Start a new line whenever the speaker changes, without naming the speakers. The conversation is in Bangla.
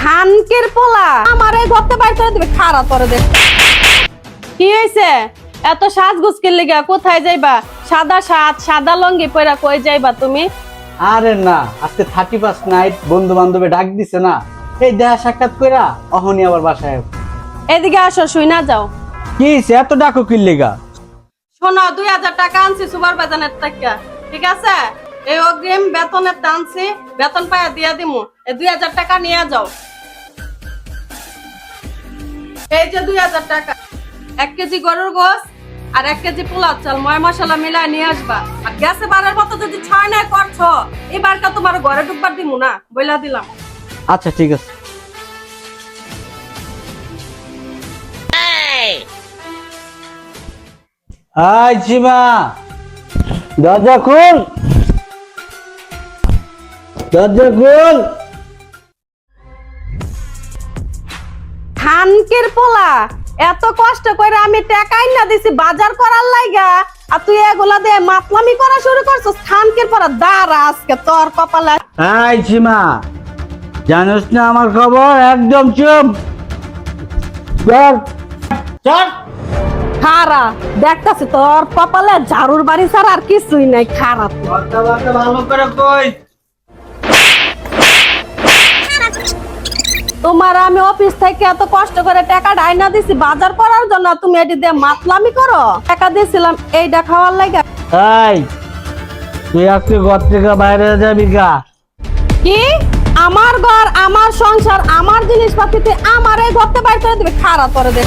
খানকের পোলা আমারে ঘরতে বাইর করে দিবে খারাপ করে দে। কি হইছে এত সাজগুজ কি লাগা? কোথায় যাইবা? সাদা সাজ সাদা লঙ্গি পরা কই যাইবা তুমি?
আরে না, আজকে 31 নাইট বন্ধু বান্ধবে ডাক দিছে না, এই দেখা সাক্ষাৎ কইরা অহনি আবার বাসায়।
এদিকে আসো, শুই না যাও।
কি হইছে এত ডাকো কি লেগা?
শোনো, 2000 টাকা আনছি সুপার বাজানের টাকা, ঠিক আছে? এই অগ্রিম বেতনের টানছি, বেতন পায়া দিয়া দিমু। এই 2000 টাকা নিয়ে যাও। এই যে 2000 টাকা, 1 কেজি গরুর গোস আর 1 কেজি পোলাও চাল ময় মশলা মিলায় নিয়ে আসবা। আর গ্যাসে বাড়ার মতো যদি ছয় নাই করছো, এবারটা তোমার ঘরে ঢুকবার দিমু না, বইলা দিলাম।
আচ্ছা ঠিক আছে। আই জিমা, দরজা খুল, দরজা খুল।
খানকের পোলা এত কষ্ট করে আমি টাকাই না দিছি বাজার করার লাইগা, আর তুই এগুলা দিয়ে মাতলামি করা শুরু করছিস। খানকের পোলা দাঁড়া, আজকে তোর কপালে।
আই জিমা, জানোস না আমার খবর? একদম চুপ। চল চল।
খারা দেখতাছি তোর কপালে ঝাড়ুর বাড়ি ছাড়া আর কিছুই নাই। খারাপ
কথাবার্তা ভালো করে কই।
তোমার আমি অফিস থেকে এত কষ্ট করে টাকা ডাইনা দিছি বাজার করার জন্য, তুমি এটি দিয়ে মাতলামি করো। টাকা দিয়েছিলাম এইটা খাওয়ার লাইগা।
এই তুই আজকে ঘর থেকে বাইরে যাবি গা?
কি? আমার ঘর, আমার সংসার, আমার জিনিসপাতি, তুই আমারে ঘরতে বাইর করে দিবে? খারাপ করে দে।